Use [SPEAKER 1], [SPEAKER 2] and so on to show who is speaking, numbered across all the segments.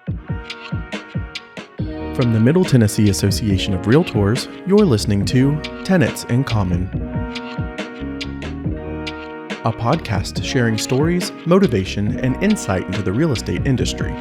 [SPEAKER 1] From the Middle Tennessee Association of Realtors, you're listening to Tenets in Common, a podcast sharing stories, motivation, and insight into the real estate industry.
[SPEAKER 2] All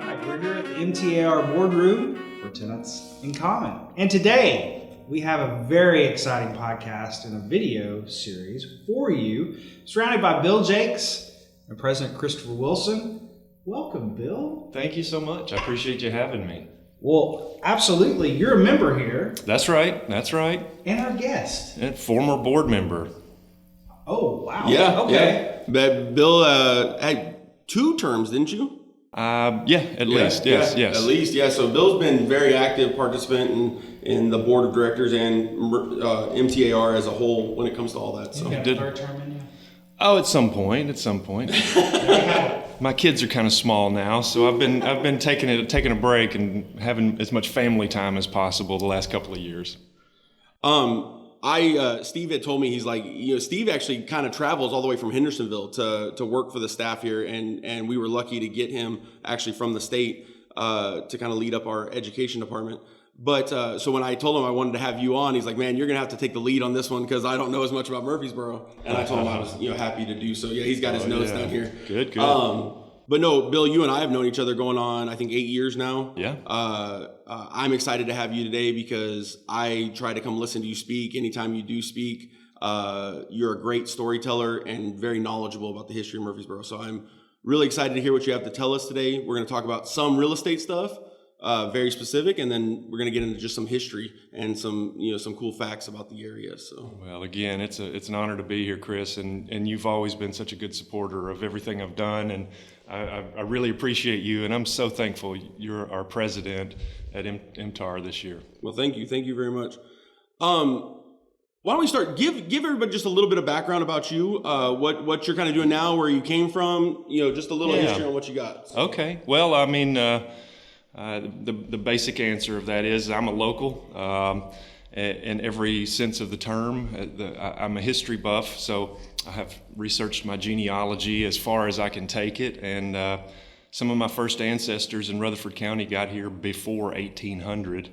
[SPEAKER 2] right, we're here at the MTAR boardroom for Tenets in Common. And today, we have a very exciting podcast and a video series for you, surrounded by Bill Jakes and President Christopher Wilson. Welcome, Bill.
[SPEAKER 3] Thank you so much. I appreciate you having me.
[SPEAKER 2] Well, absolutely. You're a member here.
[SPEAKER 3] That's right. That's right.
[SPEAKER 2] And our guest.
[SPEAKER 3] And former board member.
[SPEAKER 2] Oh, wow.
[SPEAKER 4] Yeah.
[SPEAKER 2] Okay.
[SPEAKER 4] Yeah. But Bill had 2 terms, didn't you?
[SPEAKER 3] At least. Yes.
[SPEAKER 4] At least, yeah. So Bill's been very active participant in the board of directors and MTAR as a whole when it comes to all that. So
[SPEAKER 2] You got a third term in you?
[SPEAKER 3] Oh, at some point. My kids are kind of small now, so I've been taking a break and having as much family time as possible the last couple of years.
[SPEAKER 4] Steve had told me, he's like, Steve actually kind of travels all the way from Hendersonville to work for the staff here, and we were lucky to get him actually from the state to kind of lead up our education department. But so when I told him I wanted to have you on, he's like, man, you're gonna have to take the lead on this one because I don't know as much about Murfreesboro. And I told him I was happy to do so. Yeah, he's got his notes down here.
[SPEAKER 3] Good.
[SPEAKER 4] But no, Bill, you and I have known each other going on, I think, 8 years now.
[SPEAKER 3] Yeah.
[SPEAKER 4] I'm excited to have you today because I try to come listen to you speak. Anytime you do speak, you're a great storyteller and very knowledgeable about the history of Murfreesboro. So I'm really excited to hear what you have to tell us today. We're going to talk about some real estate stuff, very specific, and then we're going to get into just some history and some cool facts about the area. So,
[SPEAKER 3] well, again, it's an honor to be here, Chris, and you've always been such a good supporter of everything I've done, and I really appreciate you, and I'm so thankful you're our president at MTAR this year.
[SPEAKER 4] Well, thank you very much. Why don't we start? Give everybody just a little bit of background about you, what you're kind of doing now, where you came from, just a little history on what you got. So.
[SPEAKER 3] Okay. Well, I mean, the basic answer of that is I'm a local in every sense of the term. I'm a history buff, so I have researched my genealogy as far as I can take it, and some of my first ancestors in Rutherford County got here before 1800.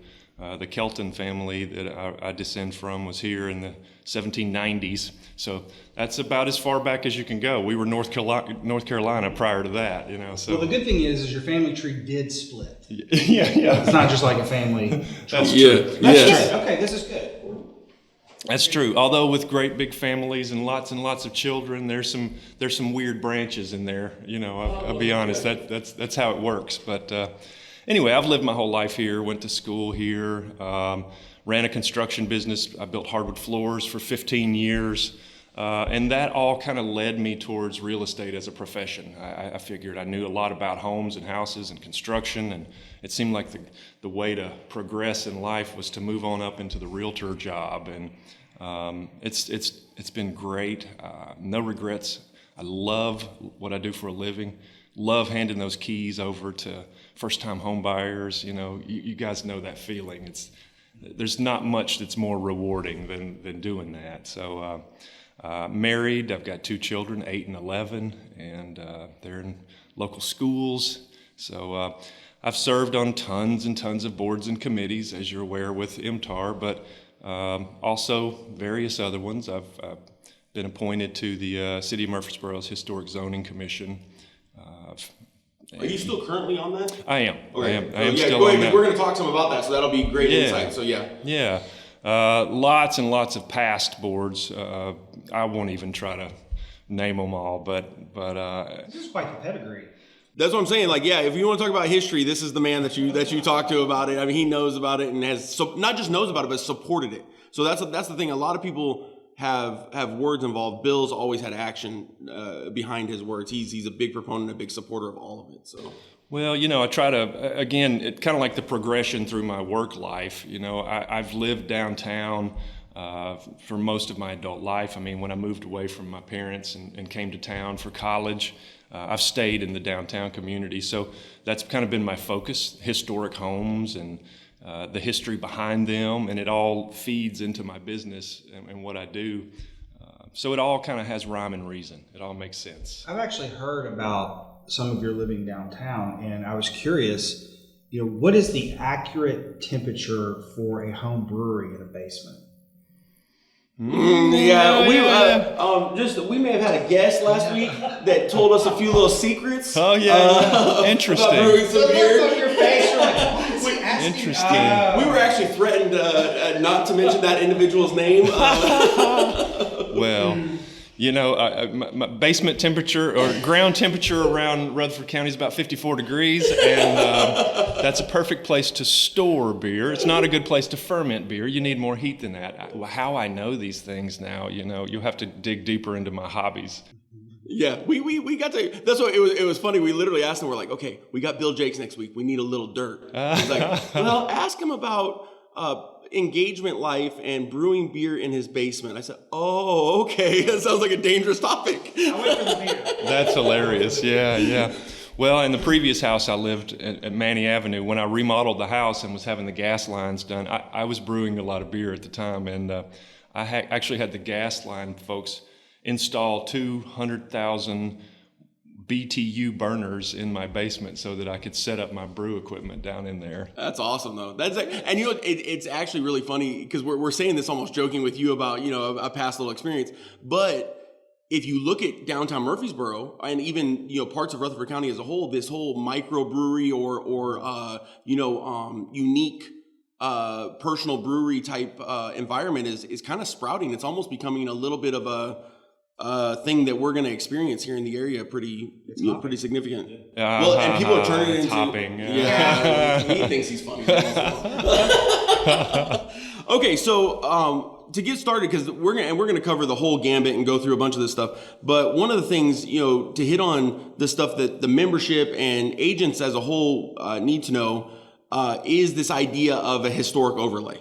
[SPEAKER 3] The Kelton family that I descend from was here in the 1790s, so that's about as far back as you can go. We were North Carolina prior to that, So.
[SPEAKER 2] Well, the good thing is your family tree did split.
[SPEAKER 3] Yeah.
[SPEAKER 2] It's not just like a family.
[SPEAKER 3] That's
[SPEAKER 4] true.
[SPEAKER 3] true.
[SPEAKER 2] That's true. Okay, this is good.
[SPEAKER 3] That's true. Although with great big families and lots of children, there's some weird branches in there. I'll be honest. That's how it works. But anyway, I've lived my whole life here. Went to school here. Ran a construction business. I built hardwood floors for 15 years. And that all kind of led me towards real estate as a profession. I figured I knew a lot about homes and houses and construction, and it seemed like the way to progress in life was to move on up into the realtor job. And it's been great. No regrets. I love what I do for a living. Love handing those keys over to first-time home buyers. You guys know that feeling. There's not much that's more rewarding than doing that. So. Married, I've got 2 children, 8 and 11, and they're in local schools. So I've served on tons and tons of boards and committees, as you're aware, with MTAR, but also various other ones. I've been appointed to the City of Murfreesboro's Historic Zoning Commission.
[SPEAKER 4] Are you still currently on that?
[SPEAKER 3] I am.
[SPEAKER 4] Okay.
[SPEAKER 3] I am still
[SPEAKER 4] go
[SPEAKER 3] on
[SPEAKER 4] ahead.
[SPEAKER 3] that.
[SPEAKER 4] We're going to talk some about that, so that'll be great insight. So
[SPEAKER 3] Yeah. Lots and lots of past boards. I won't even try to name them all, but
[SPEAKER 2] This is quite the pedigree.
[SPEAKER 4] That's what I'm saying. If you want to talk about history, this is the man that you talk to about it. I mean, he knows about it and has not just knows about it, but supported it. So that's the thing. A lot of people have words involved. Bill's always had action behind his words. He's a big proponent, a big supporter of all of it. So.
[SPEAKER 3] Well, I try to, again, it kind of like the progression through my work life. I've lived downtown for most of my adult life. I mean, when I moved away from my parents and came to town for college, I've stayed in the downtown community. So that's kind of been my focus, historic homes and the history behind them, and it all feeds into my business and what I do. So it all kind of has rhyme and reason. It all makes sense.
[SPEAKER 2] I've actually heard about some of your living downtown, and I was curious, what is the accurate temperature for a home brewery in a basement?
[SPEAKER 4] We may have had a guest last week that told us a few little secrets.
[SPEAKER 3] Oh yeah, interesting.
[SPEAKER 4] About brewing some beer.
[SPEAKER 2] On your face, you're like, what's he asking?
[SPEAKER 3] Interesting.
[SPEAKER 4] We were actually threatened not to mention that individual's name.
[SPEAKER 3] Well, my basement temperature or ground temperature around Rutherford County is about 54 degrees, and that's a perfect place to store beer. It's not a good place to ferment beer. You need more heat than that. How I know these things now, you'll have to dig deeper into my hobbies.
[SPEAKER 4] Yeah, we got to. That's what it was funny. We literally asked him. We're like, okay, we got Bill Jakes next week. We need a little dirt. He's like, well, ask him about engagement life and brewing beer in his basement. I said, oh, okay. That sounds like a dangerous topic.
[SPEAKER 2] I went for the beer.
[SPEAKER 3] That's hilarious. Yeah. Well, in the previous house I lived at Manny Avenue, when I remodeled the house and was having the gas lines done, I was brewing a lot of beer at the time, and I actually had the gas line folks install 200,000 BTU burners in my basement so that I could set up my brew equipment down in there.
[SPEAKER 4] That's awesome, though. And it's actually really funny because we're saying this almost joking with you about a past little experience, but if you look at downtown Murfreesboro and even parts of Rutherford County as a whole, this whole microbrewery or unique personal brewery type environment is kind of sprouting. It's almost becoming a little bit of a thing that we're going to experience here in the area, pretty significant. Well, and people are turning it into
[SPEAKER 3] topping.
[SPEAKER 4] Yeah, he thinks he's funny. Okay, so to get started, because we're gonna cover the whole gambit and go through a bunch of this stuff. But one of the things to hit on the stuff that the membership and agents as a whole need to know is this idea of a historic overlay.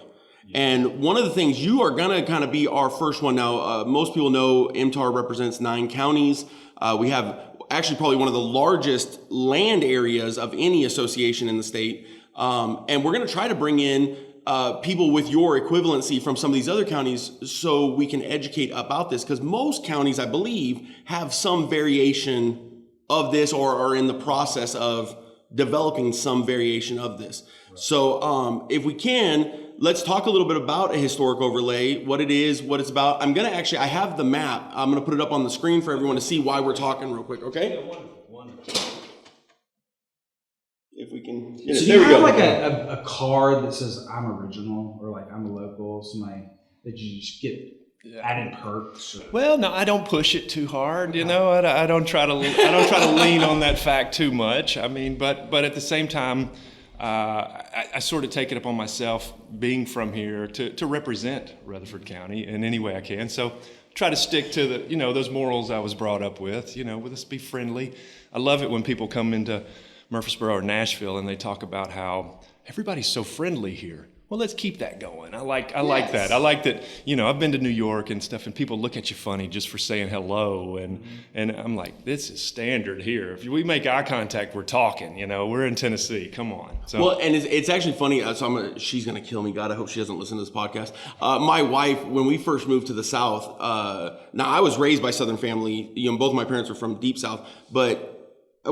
[SPEAKER 4] And one of the things you are going to kind of be our first one now, most people know MTAR represents 9 counties. We have actually probably one of the largest land areas of any association in the state. And we're going to try to bring in people with your equivalency from some of these other counties so we can educate about this. Because most counties, I believe, have some variation of this or are in the process of developing some variation of this. Right. So if we can, let's talk a little bit about a historic overlay, what it is, what it's about. I have the map. I'm going to put it up on the screen for everyone to see why we're talking real quick, okay?
[SPEAKER 2] Yeah, wonderful.
[SPEAKER 4] If we can.
[SPEAKER 2] So do you have like a card that says I'm original or like I'm a local, somebody that you just get added perks? Or?
[SPEAKER 3] Well, no, I don't push it too hard. I don't try to lean on that fact too much. I mean, but at the same time, I sort of take it upon myself, being from here, to represent Rutherford County in any way I can. So try to stick to the those morals I was brought up with. Let's be friendly. I love it when people come into Murfreesboro or Nashville and they talk about how everybody's so friendly here. Well, let's keep that going. I like that. I like that, I've been to New York and stuff, and people look at you funny just for saying hello. And I'm like, this is standard here. If we make eye contact, we're talking, we're in Tennessee. Come on. So,
[SPEAKER 4] well, and it's actually funny. So she's going to kill me. God, I hope she doesn't listen to this podcast. My wife, when we first moved to the South, now I was raised by Southern family. Both of my parents were from deep South, but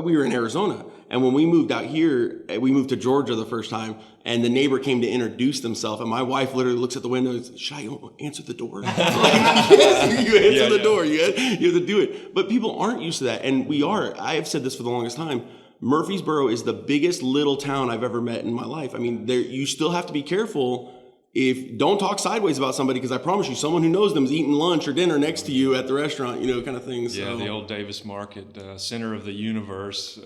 [SPEAKER 4] we were in Arizona. And when we moved out here, we moved to Georgia the first time, and the neighbor came to introduce themselves, and my wife literally looks at the window and says, "Should I answer the door?" Yes, you answer the door. You have to do it. But people aren't used to that, and we are. I have said this for the longest time. Murfreesboro is the biggest little town I've ever met in my life. I mean, you still have to be careful. Don't talk sideways about somebody, because I promise you, someone who knows them is eating lunch or dinner next to you at the restaurant, kind of thing.
[SPEAKER 3] Yeah, the old Davis Market, center of the universe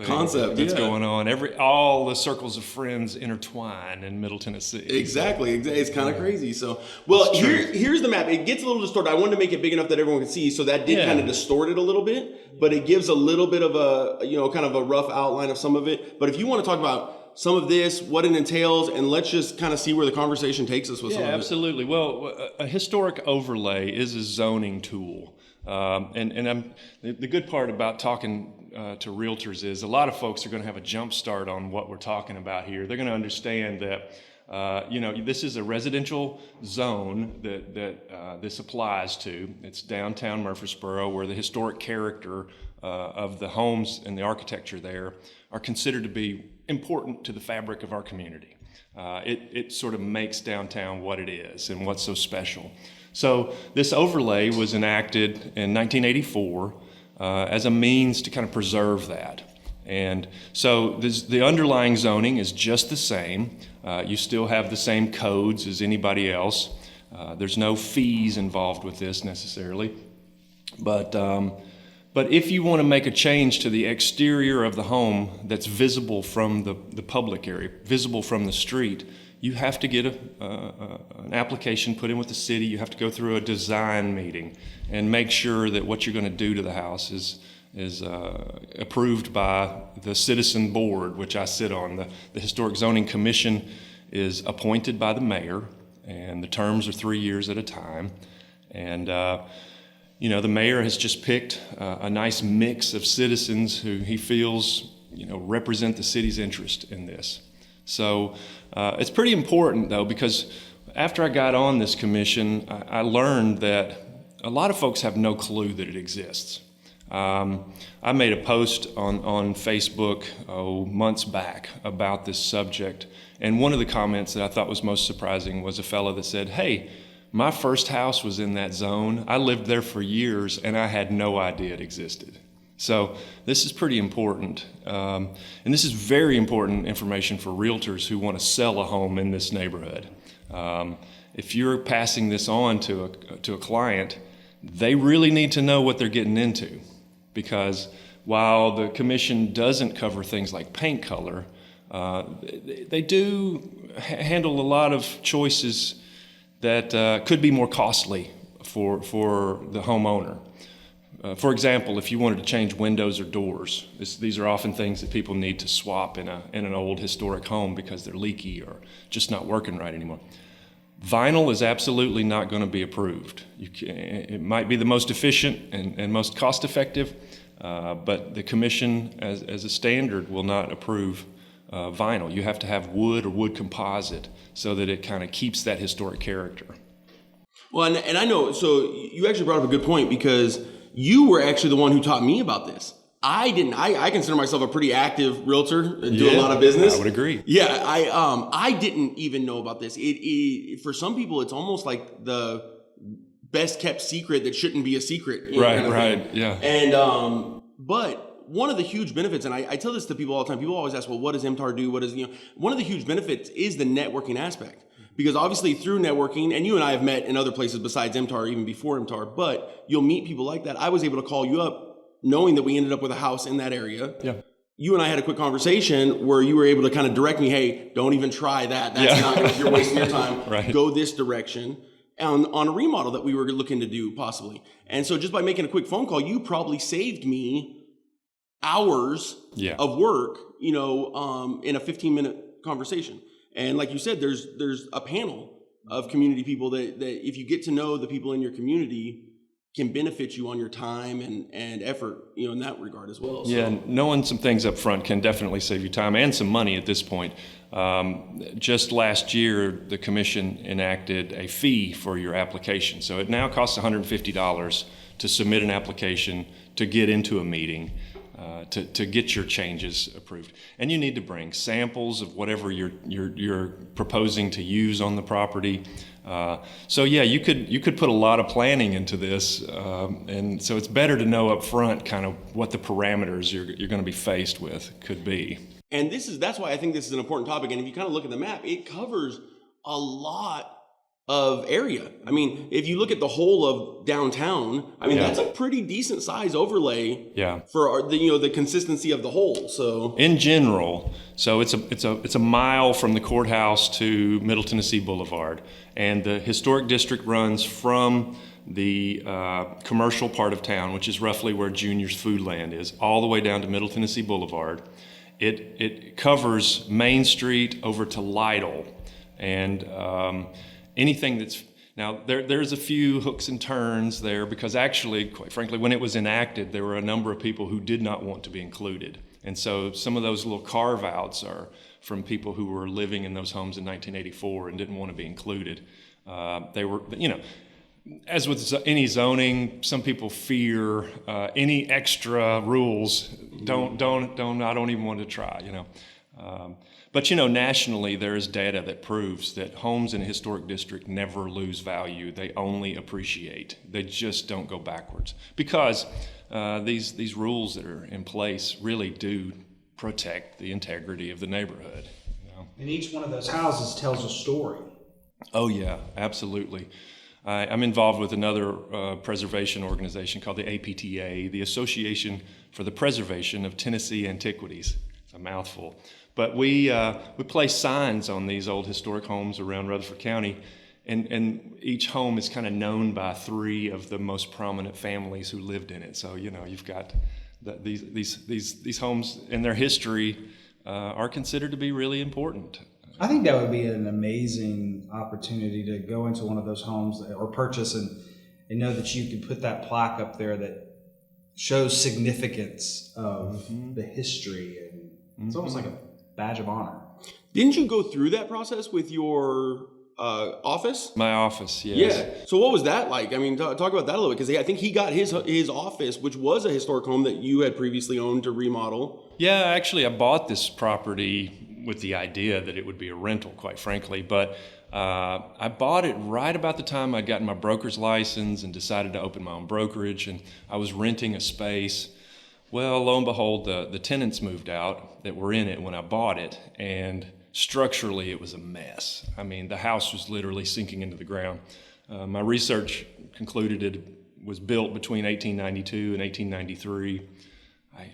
[SPEAKER 4] concept
[SPEAKER 3] that's going on. All the circles of friends intertwine in Middle Tennessee.
[SPEAKER 4] Exactly. It's kind of crazy. So, well, here's the map. It gets a little distorted. I wanted to make it big enough that everyone can see, so that did kind of distort it a little bit, but it gives a little bit of a, kind of a rough outline of some of it. But if you want to talk about some of this, what it entails, and let's just kind of see where the conversation takes us with some of it.
[SPEAKER 3] Yeah, absolutely. Well, a historic overlay is a zoning tool. The good part about talking to realtors is a lot of folks are going to have a jump start on what we're talking about here. They're going to understand that this is a residential zone that this applies to. It's downtown Murfreesboro, where the historic character of the homes and the architecture there are considered to be important to the fabric of our community. It sort of makes downtown what it is and what's so special. So this overlay was enacted in 1984 as a means to kind of preserve that. And so the underlying zoning is just the same. You still have the same codes as anybody else. There's no fees involved with this necessarily. But if you want to make a change to the exterior of the home that's visible from the public area, visible from the street, you have to get an application put in with the city. You have to go through a design meeting and make sure that what you're going to do to the house is approved by the citizen board, which I sit on. The Historic Zoning Commission is appointed by the mayor, and the terms are 3 years at a time. And the mayor has just picked a nice mix of citizens who he feels represent the city's interest in this. So it's pretty important, though, because after I got on this commission, I learned that a lot of folks have no clue that it exists. I made a post on Facebook months back about this subject, and one of the comments that I thought was most surprising was a fellow that said, "Hey, my first house was in that zone. I lived there for years, and I had no idea it existed." So this is pretty important, and this is very important information for realtors who want to sell a home in this neighborhood. If you're passing this on to a client, they really need to know what they're getting into, because while the commission doesn't cover things like paint color, they do handle a lot of choices that could be more costly for the homeowner. For example, if you wanted to change windows or doors, these are often things that people need to swap in an old historic home because they're leaky or just not working right anymore. Vinyl is absolutely not going to be approved. It might be the most efficient and most cost-effective, but the commission, as a standard, will not approve vinyl. You have to have wood or wood composite so that it kind of keeps that historic character.
[SPEAKER 4] Well, and I know, so you actually brought up a good point, because you were actually the one who taught me about this. I didn't. I consider myself a pretty active realtor and do a lot of business.
[SPEAKER 3] I would agree.
[SPEAKER 4] Yeah, I didn't even know about this. It for some people, it's almost like the best kept secret that shouldn't be a secret.
[SPEAKER 3] Right, yeah.
[SPEAKER 4] And but one of the huge benefits, and I tell this to people all the time. People always ask, well, what does MTAR do? What is one of the huge benefits is the networking aspect. Because obviously through networking, and you and I have met in other places besides MTAR, even before MTAR, but you'll meet people like that. I was able to call you up knowing that we ended up with a house in that area.
[SPEAKER 3] Yeah.
[SPEAKER 4] You and I had a quick conversation where you were able to kind of direct me, hey, don't even try that. That's not going to, you're wasting your time.
[SPEAKER 3] Right.
[SPEAKER 4] Go this direction on a remodel that we were looking to do possibly. And so just by making a quick phone call, you probably saved me hours of work, in a 15-minute conversation. And like you said, there's a panel of community people that if you get to know the people in your community, can benefit you on your time and effort, in that regard as well. So.
[SPEAKER 3] Yeah, knowing some things up front can definitely save you time and some money at this point. Just last year, the commission enacted a fee for your application. So it now costs $150 to submit an application to get into a meeting. To get your changes approved, and you need to bring samples of whatever you're proposing to use on the property. So yeah, you could put a lot of planning into this, and so it's better to know up front kind of what the parameters you're going to be faced with could be.
[SPEAKER 4] And that's why I think this is an important topic. And if you kind of look at the map, it covers a lot of area. I mean, if you look at the whole of downtown, that's a pretty decent size overlay for the consistency of the whole. So
[SPEAKER 3] in general, it's a mile from the courthouse to Middle Tennessee Boulevard, and the historic district runs from the commercial part of town, which is roughly where Junior's Foodland is, all the way down to Middle Tennessee Boulevard. It covers Main Street over to Lytle, and anything Now, there's a few hooks and turns there because actually, quite frankly, when it was enacted, there were a number of people who did not want to be included. And so some of those little carve-outs are from people who were living in those homes in 1984 and didn't want to be included. They were, as with any zoning, some people fear any extra rules. I don't even want to try, But nationally there is data that proves that homes in a historic district never lose value. They only appreciate. They just don't go backwards because these rules that are in place really do protect the integrity of the neighborhood.
[SPEAKER 2] And each one of those houses tells a story.
[SPEAKER 3] Oh yeah, absolutely. I'm involved with another preservation organization called the APTA, the Association for the Preservation of Tennessee Antiquities. It's a mouthful. But we place signs on these old historic homes around Rutherford County, and each home is kind of known by 3 of the most prominent families who lived in it. So you've got these homes and their history are considered to be really important.
[SPEAKER 2] I think that would be an amazing opportunity to go into one of those homes or purchase and know that you can put that plaque up there that shows significance of the history, and it's almost like a badge of honor.
[SPEAKER 4] Didn't you go through that process with your office?
[SPEAKER 3] My office, yes.
[SPEAKER 4] Yeah. So what was that like? I mean, talk about that a little bit, because I think he got his office, which was a historic home that you had previously owned, to remodel.
[SPEAKER 3] Yeah, actually, I bought this property with the idea that it would be a rental, quite frankly, but I bought it right about the time I'd gotten my broker's license and decided to open my own brokerage, and I was renting a space. Well, lo and behold, the tenants moved out that were in it when I bought it, and structurally it was a mess. I mean, the house was literally sinking into the ground. My research concluded it was built between 1892 and 1893.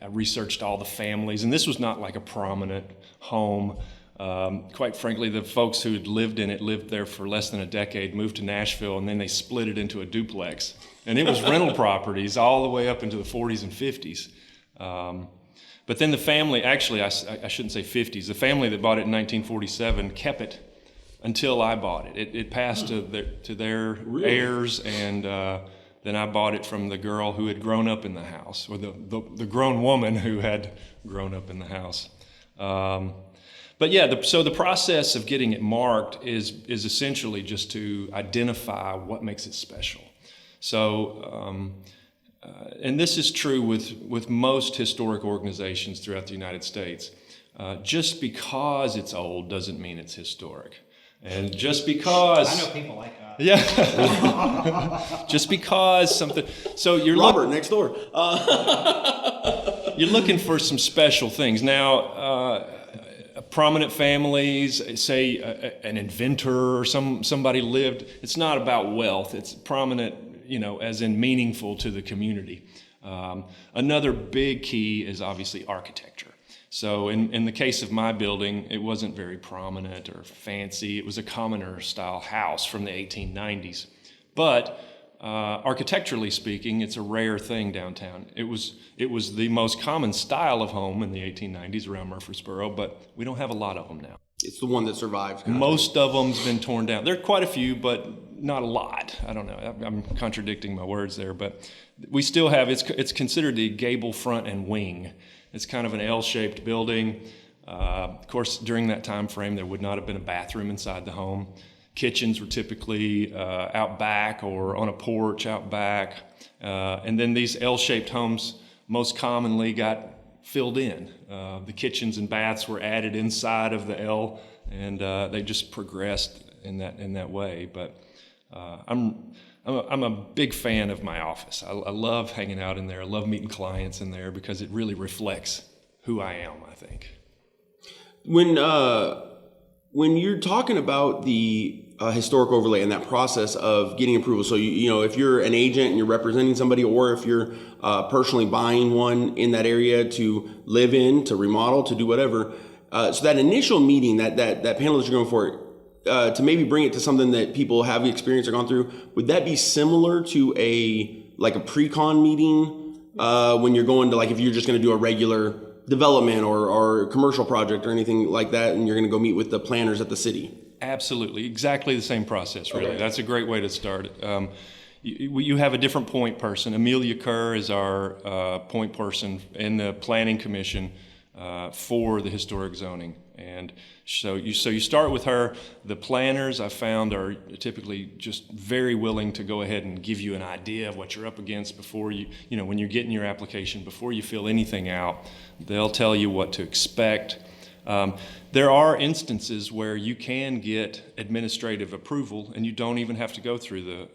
[SPEAKER 3] I researched all the families, and this was not like a prominent home. Quite frankly, the folks who had lived in it lived there for less than a decade, moved to Nashville, and then they split it into a duplex. And it was rental properties all the way up into the 40s and 50s. But then the family, actually, I shouldn't say 50s, the family that bought it in 1947 kept it until I bought it. It passed to their heirs, and then I bought it from the girl who had grown up in the house, or the grown woman who had grown up in the house. But yeah, so the process of getting it marked is essentially just to identify what makes it special. So, and this is true with most historic organizations throughout the United States. Just because it's old doesn't mean it's historic. And just because...
[SPEAKER 2] I know people like that.
[SPEAKER 3] Yeah. Just because something... So you're...
[SPEAKER 4] Robert, next door.
[SPEAKER 3] You're looking for some special things. Now, prominent families, say an inventor or somebody lived, it's not about wealth. It's prominent, as in meaningful to the community. Another big key is obviously architecture. So in the case of my building, it wasn't very prominent or fancy. It was a commoner style house from the 1890s. But architecturally speaking, it's a rare thing downtown. It was the most common style of home in the 1890s around Murfreesboro, but we don't have a lot of them now.
[SPEAKER 4] It's the one that survived.
[SPEAKER 3] Most of them's been torn down. There are quite a few, but not a lot. I don't know. I'm contradicting my words there, but we still have, it's considered the gable front and wing. It's kind of an L-shaped building. Of course, during that time frame, there would not have been a bathroom inside the home. Kitchens were typically out back or on a porch out back. And then these L-shaped homes most commonly got filled in. The kitchens and baths were added inside of the L, and they just progressed in that way. But I'm a big fan of my office. I love hanging out in there. I love meeting clients in there because it really reflects who I am, I think.
[SPEAKER 4] When you're talking about the historic overlay and that process of getting approval, so if you're an agent and you're representing somebody, or if you're personally buying one in that area to live in, to remodel, to do whatever, so that initial meeting, that panel that you're going for, to maybe bring it to something that people have experienced or gone through, would that be similar to a pre-con meeting when you're going to, if you're just going to do a regular development or commercial project or anything like that, and you're going to go meet with the planners at the city?
[SPEAKER 3] Absolutely, exactly the same process, really. Okay. That's a great way to start it. You have a different point person. Amelia Kerr is our point person in the Planning Commission for the historic zoning. And so you start with her. The planners, I found, are typically just very willing to go ahead and give you an idea of what you're up against before when you're getting your application, before you fill anything out. They'll tell you what to expect. There are instances where you can get administrative approval and you don't even have to go through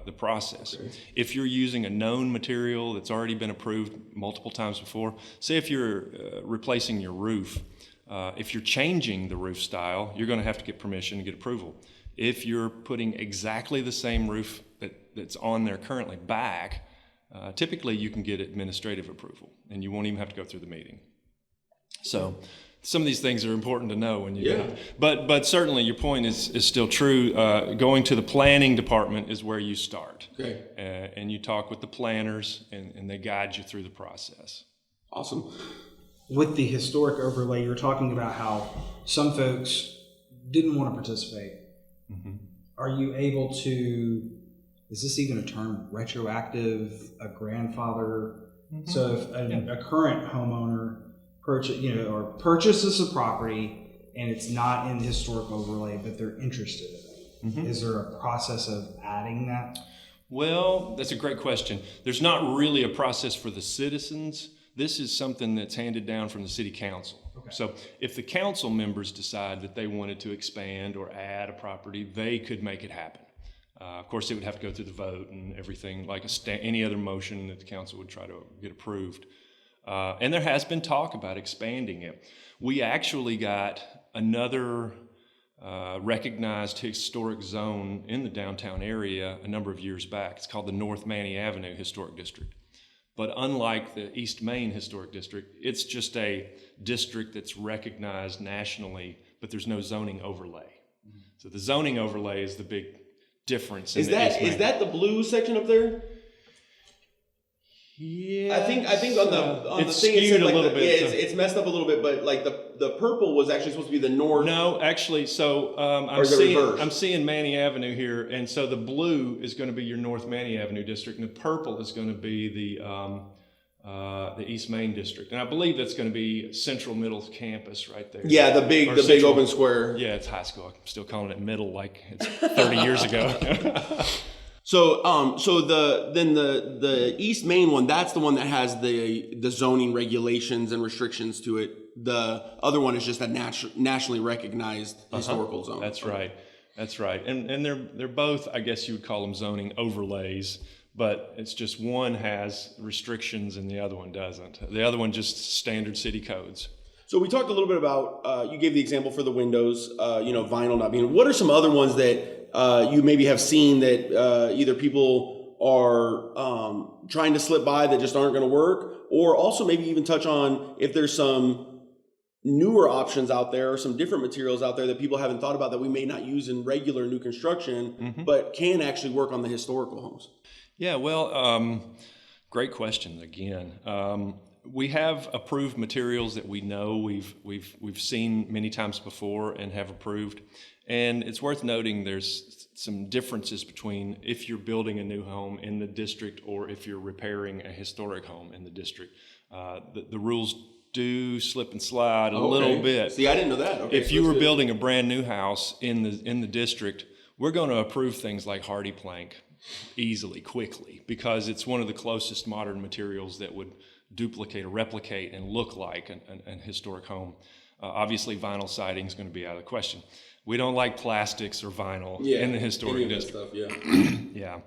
[SPEAKER 3] the process. Okay. If you're using a known material that's already been approved multiple times before, say if you're replacing your roof, if you're changing the roof style, you're going to have to get permission to get approval. If you're putting exactly the same roof that's on there currently back, typically you can get administrative approval and you won't even have to go through the meeting. So some of these things are important to know when you get it. But certainly your point is still true. Going to the planning department is where you start. Okay. And you talk with the planners and they guide you through the process.
[SPEAKER 4] Awesome.
[SPEAKER 2] With the historic overlay, you're talking about how some folks didn't want to participate. Mm-hmm. Are you able to, is this even a term, retroactive, a grandfather? Mm-hmm. So if a current homeowner purchases a property and it's not in the historic overlay, but they're interested in it, mm-hmm. is there a process of adding that?
[SPEAKER 3] Well, that's a great question. There's not really a process for the citizens. This is something that's handed down from the city council. Okay. So if the council members decide that they wanted to expand or add a property, they could make it happen. Of course, it would have to go through the vote and everything like any other motion that the council would try to get approved. And there has been talk about expanding it. We actually got another recognized historic zone in the downtown area a number of years back. It's called the North Manny Avenue Historic District. But unlike the East Main Historic District, it's just a district that's recognized nationally, but there's no zoning overlay. Mm-hmm. So the zoning overlay is the big difference. Is
[SPEAKER 4] that the blue section up there?
[SPEAKER 3] Yeah,
[SPEAKER 4] I think on the thing
[SPEAKER 3] it's skewed a little bit.
[SPEAKER 4] Yeah, it's messed up a little bit, but like the purple was actually supposed to be the north.
[SPEAKER 3] No, actually, so I'm seeing Manny Avenue here, and so the blue is going to be your North Manny Avenue district, and the purple is going to be the East Main district, and I believe that's going to be Central Middle Campus right there.
[SPEAKER 4] Yeah, the big open square.
[SPEAKER 3] Yeah, it's high school. I'm still calling it middle like it's 30 years ago.
[SPEAKER 4] So the East Main one, that's the one that has the zoning regulations and restrictions to it. The other one is just a nationally recognized historical zone.
[SPEAKER 3] That's right. That's right. And they're both, I guess you would call them zoning overlays, but it's just one has restrictions and the other one doesn't. The other one just standard city codes.
[SPEAKER 4] So we talked a little bit about, you gave the example for the windows, vinyl not being, what are some other ones that you maybe have seen that either people are trying to slip by that just aren't going to work, or also maybe even touch on if there's some newer options out there or some different materials out there that people haven't thought about that we may not use in regular new construction, mm-hmm. but can actually work on the historical homes?
[SPEAKER 3] Yeah, well, great question again. We have approved materials that we know we've seen many times before and have approved. And it's worth noting there's some differences between if you're building a new home in the district or if you're repairing a historic home in the district. The rules do slip and slide a little bit.
[SPEAKER 4] See, I didn't know that. Okay,
[SPEAKER 3] if you were building a brand new house in the district, we're going to approve things like hardy plank easily, quickly, because it's one of the closest modern materials that would duplicate or replicate and look like an historic home. Obviously, vinyl siding is going to be out of the question. We don't like plastics or vinyl in the historic district.
[SPEAKER 4] Yeah.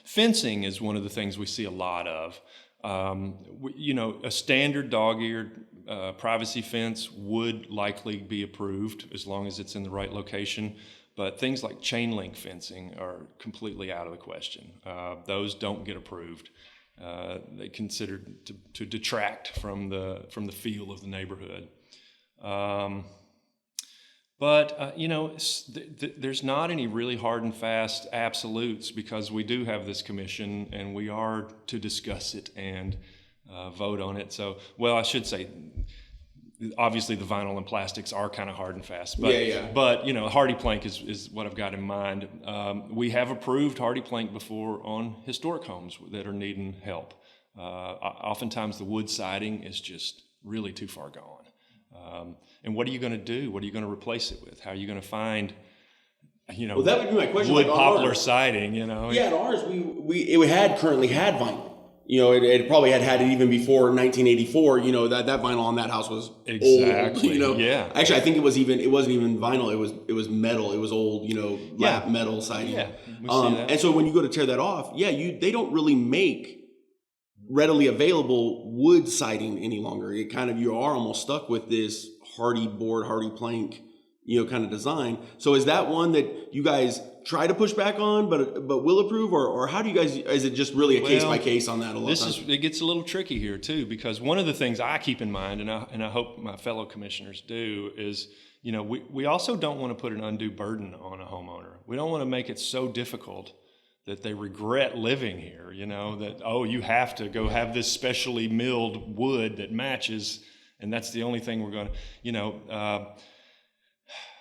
[SPEAKER 3] Fencing is one of the things we see a lot of. A standard dog-eared privacy fence would likely be approved as long as it's in the right location. But things like chain link fencing are completely out of the question. Those don't get approved. They considered to detract from the feel of the neighborhood. There's not any really hard and fast absolutes because we do have this commission and we are to discuss it and vote on it. So, well, I should say obviously the vinyl and plastics are kind of hard and fast, but
[SPEAKER 4] Yeah.
[SPEAKER 3] but hardy plank is what I've got in mind. We have approved hardy plank before on historic homes that are needing help. Oftentimes the wood siding is just really too far gone. And what are you going to do? What are you going to replace it with? How are you going to find
[SPEAKER 4] Well, that would be my question.
[SPEAKER 3] wood
[SPEAKER 4] Like,
[SPEAKER 3] poplar
[SPEAKER 4] ours,
[SPEAKER 3] siding?
[SPEAKER 4] Yeah, at ours it currently had vinyl. It probably had it even before 1984. That vinyl on that house was
[SPEAKER 3] Exactly.
[SPEAKER 4] old.
[SPEAKER 3] Yeah.
[SPEAKER 4] Actually, I think it wasn't even vinyl. It was metal. It was old. Lap metal siding.
[SPEAKER 3] Yeah. We see that.
[SPEAKER 4] And so when you go to tear that off, they don't really make readily available wood siding any longer. It kind of, you are almost stuck with this hardy board, hardy plank, kind of design. So is that one that you guys try to push back on, but will approve, or how do you guys? Is it just really a case by case on that? A lot of times?
[SPEAKER 3] It gets a little tricky here too, because one of the things I keep in mind, and I hope my fellow commissioners do, is we also don't want to put an undue burden on a homeowner. We don't want to make it so difficult that they regret living here. That you have to go have this specially milled wood that matches, and that's the only thing we're going to.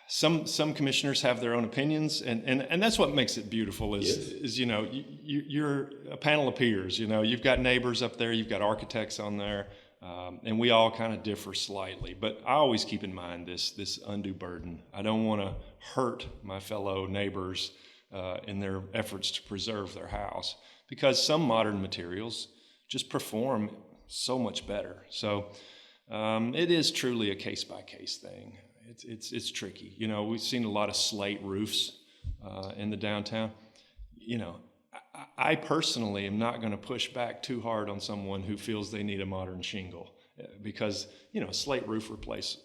[SPEAKER 3] Some commissioners have their own opinions, and that's what makes it beautiful. Is you're a panel of peers. You've got neighbors up there, you've got architects on there, and we all kind of differ slightly. But I always keep in mind this undue burden. I don't want to hurt my fellow neighbors in their efforts to preserve their house, because some modern materials just perform so much better. So it is truly a case by case thing. It's tricky. We've seen a lot of slate roofs in the downtown. I personally am not going to push back too hard on someone who feels they need a modern shingle, because slate roof replace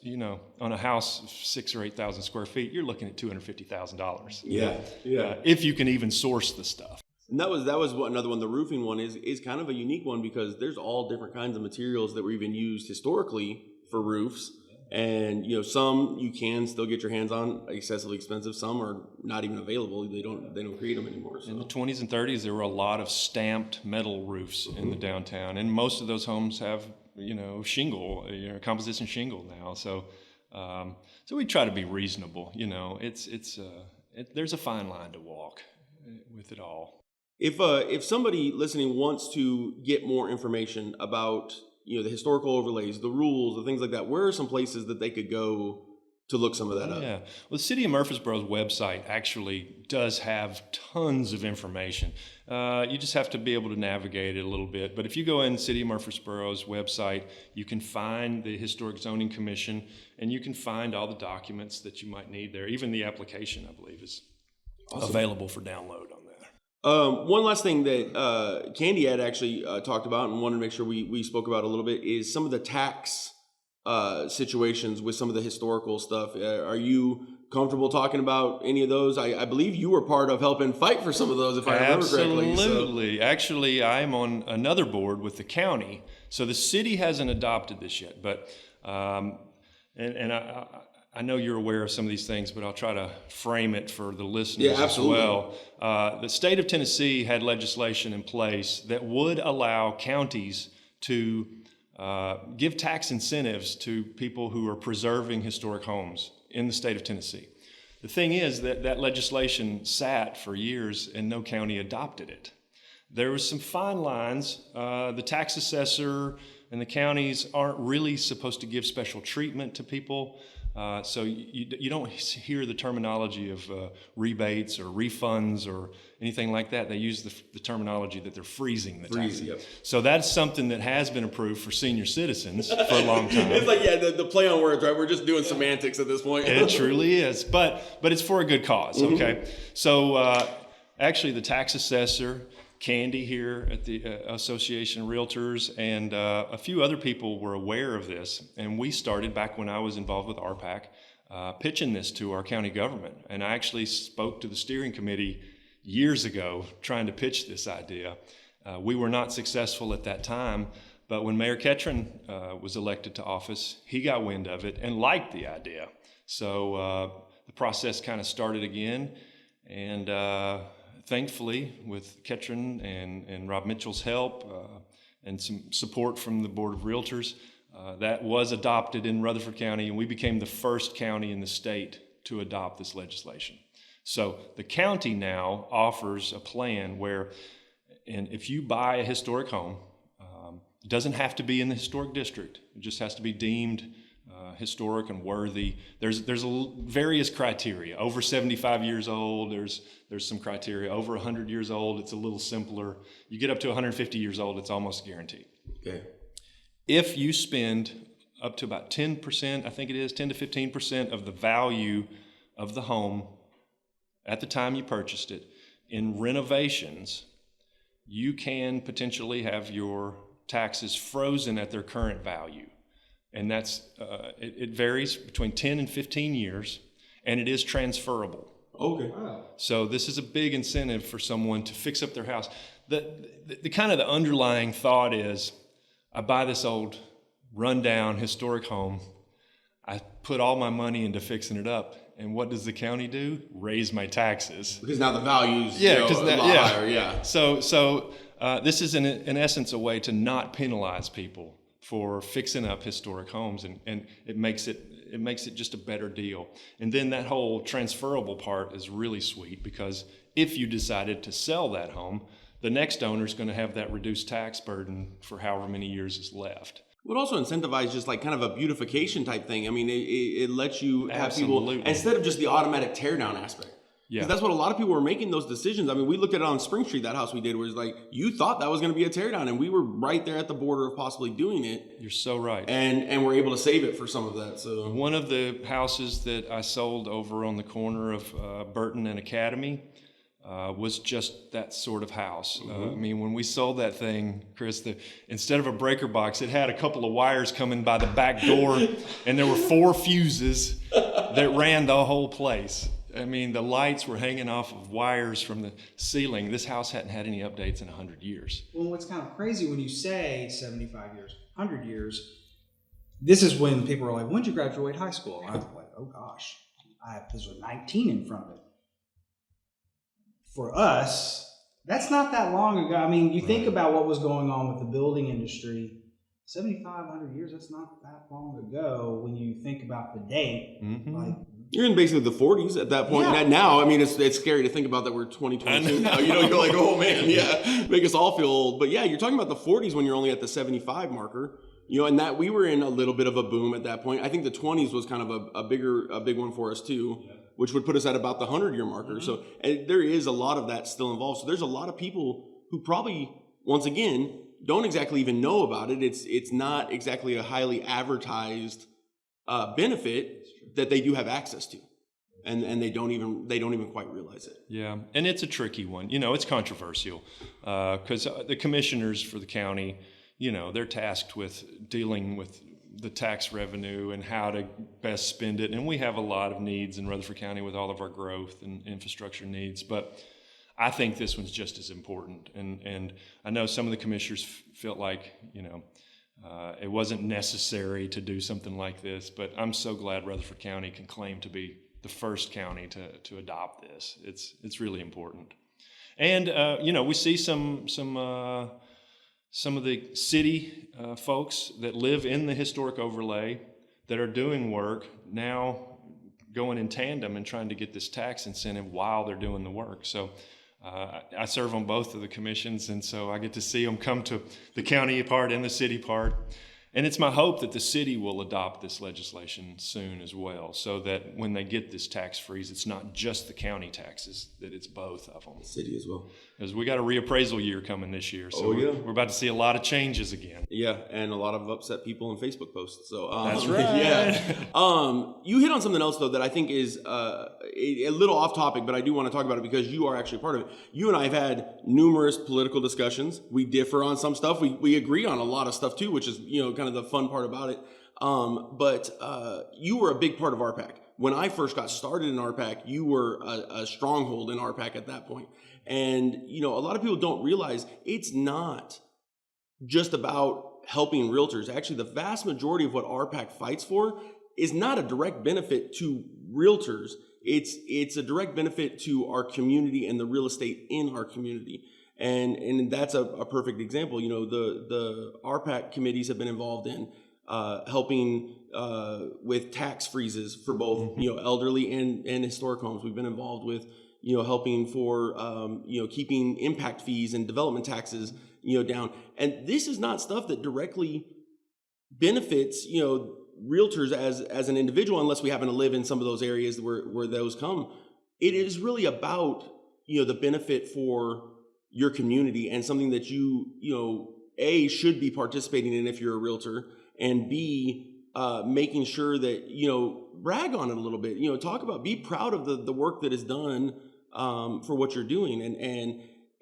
[SPEAKER 3] on a house of 6,000 or 8,000 square feet, you're looking at $250,000.
[SPEAKER 4] Yeah.
[SPEAKER 3] If you can even source the stuff.
[SPEAKER 4] And that was another one. The roofing one is kind of a unique one, because there's all different kinds of materials that were even used historically for roofs. And some you can still get your hands on, excessively expensive. Some are not even available. They don't create them anymore. So.
[SPEAKER 3] In the 20s and 30s, there were a lot of stamped metal roofs in the downtown, and most of those homes have shingle, composition shingle now. So we try to be reasonable. There's a fine line to walk with it all.
[SPEAKER 4] If somebody listening wants to get more information about the historical overlays, the rules, the things like that, where are some places that they could go to look some of that up?
[SPEAKER 3] Yeah, well, the City of Murfreesboro's website actually does have tons of information. You just have to be able to navigate it a little bit. But if you go in City of Murfreesboro's website, you can find the Historic Zoning Commission, and you can find all the documents that you might need there. Even the application, I believe, is available for download on there.
[SPEAKER 4] One last thing that Candy had actually talked about and wanted to make sure we spoke about a little bit is some of the tax situations with some of the historical stuff. Are you comfortable talking about any of those? I believe you were part of helping fight for some of those, if I remember correctly.
[SPEAKER 3] Absolutely. So. Actually, I'm on another board with the county. So the city hasn't adopted this yet, but I know you're aware of some of these things, but I'll try to frame it for the listeners as well. The state of Tennessee had legislation in place that would allow counties to give tax incentives to people who are preserving historic homes in the state of Tennessee. The thing is that legislation sat for years and no county adopted it. There was some fine lines. The tax assessor and the counties aren't really supposed to give special treatment to people. So you don't hear the terminology of rebates or refunds or anything like that. They use the terminology that they're freezing the taxes. Yep. So that's something that has been approved for senior citizens for a long time.
[SPEAKER 4] It's like, the play on words, right? We're just doing semantics at this point.
[SPEAKER 3] It truly is, but it's for a good cause, okay? Mm-hmm. So actually the tax assessor, Candy here at the Association of Realtors, and a few other people were aware of this, and we started back when I was involved with RPAC, pitching this to our county government. And I actually spoke to the steering committee years ago trying to pitch this idea. We were not successful at that time, but when Mayor Ketron was elected to office, he got wind of it and liked the idea. So the process kind of started again, and thankfully, with Ketron and Rob Mitchell's help and some support from the Board of Realtors, that was adopted in Rutherford County, and we became the first county in the state to adopt this legislation. So the county now offers a plan where, and if you buy a historic home, it doesn't have to be in the historic district. It just has to be deemed historic and worthy. There's various criteria. Over 75 years old, there's some criteria. Over 100 years old, it's a little simpler. You get up to 150 years old, it's almost guaranteed.
[SPEAKER 4] Okay.
[SPEAKER 3] If you spend up to about 10%, I think it is 10 to 15% of the value of the home at the time you purchased it in renovations, you can potentially have your taxes frozen at their current value. And that's, it varies between 10 and 15 years, and it is transferable.
[SPEAKER 4] Okay.
[SPEAKER 2] Wow.
[SPEAKER 3] So this is a big incentive for someone to fix up their house. The kind of the underlying thought is, I buy this old rundown historic home, I put all my money into fixing it up, and what does the county do? Raise my taxes.
[SPEAKER 4] Because now the value's
[SPEAKER 3] Yeah,
[SPEAKER 4] a
[SPEAKER 3] because
[SPEAKER 4] lot higher, yeah.
[SPEAKER 3] So this is in essence a way to not penalize people for fixing up historic homes, and it makes it just a better deal. And then that whole transferable part is really sweet, because if you decided to sell that home, the next owner is going to have that reduced tax burden for however many years is left.
[SPEAKER 4] It would also incentivize just like kind of a beautification type thing. I mean, it lets you have
[SPEAKER 3] Absolutely.
[SPEAKER 4] people, instead of just the automatic tear down aspect.
[SPEAKER 3] Yeah.
[SPEAKER 4] Because that's what a lot of people were making those decisions. I mean, we looked at it on Spring Street, that house we did, where it's like, you thought that was going to be a tear down, and we were right there at the border of possibly doing it.
[SPEAKER 3] You're so right.
[SPEAKER 4] And we're able to save it for some of that. So
[SPEAKER 3] One of the houses that I sold over on the corner of Burton and Academy was just that sort of house. I mean, when we sold that thing, Chris, instead of a breaker box, it had a couple of wires coming by the back door, and there were 4 fuses that ran the whole place. I mean, the lights were hanging off of wires from the ceiling. This house hadn't had any updates in 100 years.
[SPEAKER 2] Well, what's kind of crazy when you say 75 years, 100 years, this is when people are like, when did you graduate high school? And I'm like, oh gosh, this was 19 in front of it. For us, that's not that long ago. I mean, you think about what was going on with the building industry, 7,500 years, that's not that long ago when you think about the date.
[SPEAKER 3] Mm-hmm.
[SPEAKER 2] Like,
[SPEAKER 4] you're in basically the 40s at that point.
[SPEAKER 2] Yeah.
[SPEAKER 4] Now, I mean, it's scary to think about that we're 2022 now. You know, you're like, oh man, yeah, make us all feel old. But yeah, you're talking about the 40s when you're only at the 75 marker. You know, and that we were in a little bit of a boom at that point. I think the 20s was kind of a big one for us too, which would put us at about the 100-year marker. Mm-hmm. So there is a lot of that still involved. So there's a lot of people who probably, once again, don't exactly even know about it. It's not exactly a highly advertised benefit that they do have access to, and they don't even quite realize it.
[SPEAKER 3] Yeah, and it's a tricky one. You know, it's controversial because the commissioners for the county, you know, they're tasked with dealing with the tax revenue and how to best spend it. And we have a lot of needs in Rutherford County with all of our growth and infrastructure needs, but I think this one's just as important. And I know some of the commissioners felt like, you know, it wasn't necessary to do something like this, but I'm so glad Rutherford County can claim to be the first county to adopt this. It's really important. And, you know, we see some of the city folks that live in the historic overlay that are doing work now going in tandem and trying to get this tax incentive while they're doing the work. So I serve on both of the commissions, and so I get to see them come to the county part and the city part. And it's my hope that the city will adopt this legislation soon as well, so that when they get this tax freeze, it's not just the county taxes, that it's both of them.
[SPEAKER 4] City as well.
[SPEAKER 3] Because we got a reappraisal year coming this year, so we're about to see a lot of changes again.
[SPEAKER 4] Yeah, and a lot of upset people in Facebook posts. So
[SPEAKER 3] That's right.
[SPEAKER 4] Yeah. You hit on something else though that I think is a little off topic, but I do want to talk about it because you are actually part of it. You and I have had numerous political discussions. We differ on some stuff. We agree on a lot of stuff too, which is, you know, kind of the fun part about it. But you were a big part of RPAC. When I first got started in RPAC, you were a stronghold in RPAC at that point. And, you know, a lot of people don't realize it's not just about helping realtors. Actually, the vast majority of what RPAC fights for is not a direct benefit to realtors. It's a direct benefit to our community and the real estate in our community. And that's a perfect example. You know, the RPAC committees have been involved in helping with tax freezes for both elderly and historic homes. We've been involved with helping for keeping impact fees and development taxes down. And this is not stuff that directly benefits realtors as an individual, unless we happen to live in some of those areas where those come. It is really about the benefit for your community, and something that you A, should be participating in if you're a realtor, and B, making sure that brag on it a little bit. Talk about, be proud of the work that is done for what you're doing.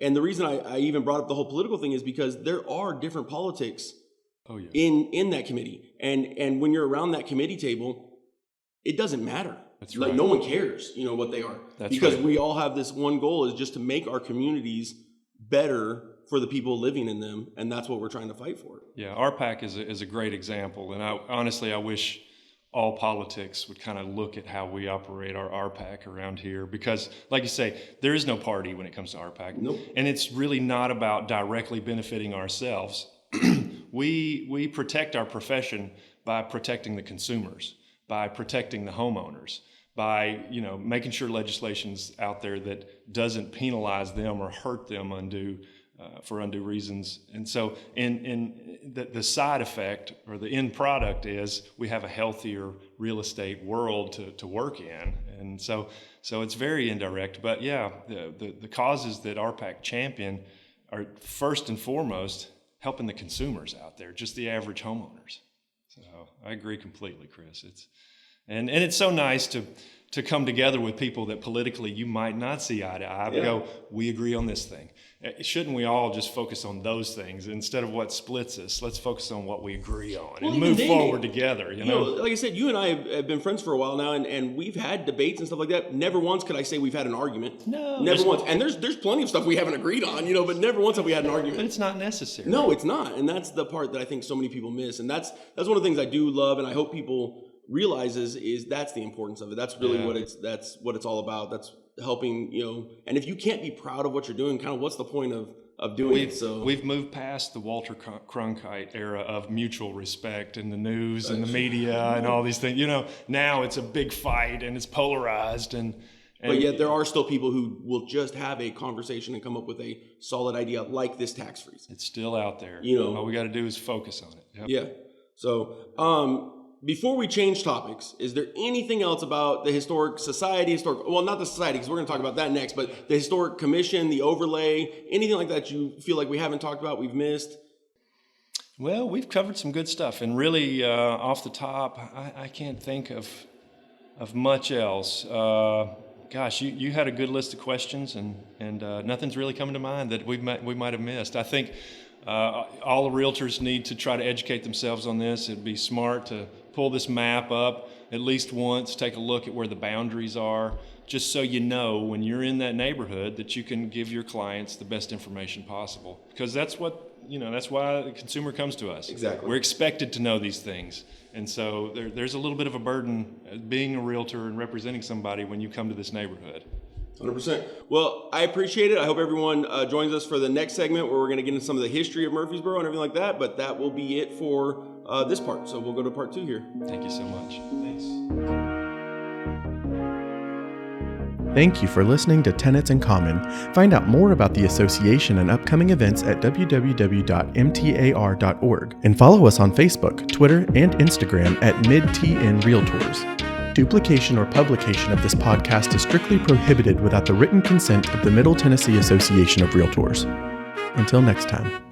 [SPEAKER 4] And the reason I even brought up the whole political thing is because there are different politics in that committee, and when you're around that committee table, it doesn't matter.
[SPEAKER 3] That's right.
[SPEAKER 4] No one cares, what they are.
[SPEAKER 3] That's
[SPEAKER 4] because
[SPEAKER 3] right.
[SPEAKER 4] we all have this one goal, is just to make our communities better for the people living in them, and that's what we're trying to fight for.
[SPEAKER 3] Yeah, RPAC is a great example, and I wish all politics would kind of look at how we operate our RPAC around here, because, like you say, there is no party when it comes to RPAC.
[SPEAKER 4] Nope.
[SPEAKER 3] And it's really not about directly benefiting ourselves. We protect our profession by protecting the consumers, by protecting the homeowners, by making sure legislation's out there that doesn't penalize them or hurt them for undue reasons. And so in the side effect, or the end product, is we have a healthier real estate world to work in. And so it's very indirect. But yeah, the causes that RPAC champion are first and foremost helping the consumers out there, just the average homeowners. So I agree completely, Chris. And it's so nice to come together with people that politically you might not see eye to eye, but go, we agree on this thing. Shouldn't we all just focus on those things instead of what splits us? Let's focus on what we agree on and move forward together.
[SPEAKER 4] Like I said, you and I have been friends for a while now, and we've had debates and stuff like that. Never once could I say we've had an argument.
[SPEAKER 3] No,
[SPEAKER 4] never once. And there's plenty of stuff we haven't agreed on, but never once have we had an argument.
[SPEAKER 3] But it's not necessary.
[SPEAKER 4] No, it's not, and that's the part that I think so many people miss. And that's one of the things I do love, and I hope people realizes is that's the importance of it. That's really what it's all about. That's helping, and if you can't be proud of what you're doing, kind of what's the point of doing it? So
[SPEAKER 3] we've moved past the Walter Cronkite era of mutual respect in the news and the media and all these things. Now it's a big fight and it's polarized, and
[SPEAKER 4] but yet there are still people who will just have a conversation and come up with a solid idea like this tax freeze.
[SPEAKER 3] It's still out there. All we got to do is focus on it. Yep.
[SPEAKER 4] Yeah. So, before we change topics, is there anything else about the Historic Society, well, not the society, because we're going to talk about that next, but the Historic Commission, the overlay, anything like that you feel like we haven't talked about, we've missed?
[SPEAKER 3] Well, we've covered some good stuff, and really, off the top, I can't think of much else. Gosh, you had a good list of questions, and nothing's really coming to mind that we might have missed. I think all the realtors need to try to educate themselves on this. It'd be smart to pull this map up at least once, take a look at where the boundaries are, just so when you're in that neighborhood that you can give your clients the best information possible. Because that's why the consumer comes to us.
[SPEAKER 4] Exactly.
[SPEAKER 3] We're expected to know these things. And so there's a little bit of a burden being a realtor and representing somebody when you come to this neighborhood.
[SPEAKER 4] 100%. Well, I appreciate it. I hope everyone joins us for the next segment where we're going to get into some of the history of Murfreesboro and everything like that, but that will be it for this part. So we'll go to part 2 here.
[SPEAKER 3] Thank you so much. Thanks.
[SPEAKER 1] Thank you for listening to Tenets in Common. Find out more about the association and upcoming events at www.mtar.org, and follow us on Facebook, Twitter, and Instagram at MidTN Realtors. Duplication or publication of this podcast is strictly prohibited without the written consent of the Middle Tennessee Association of Realtors. Until next time.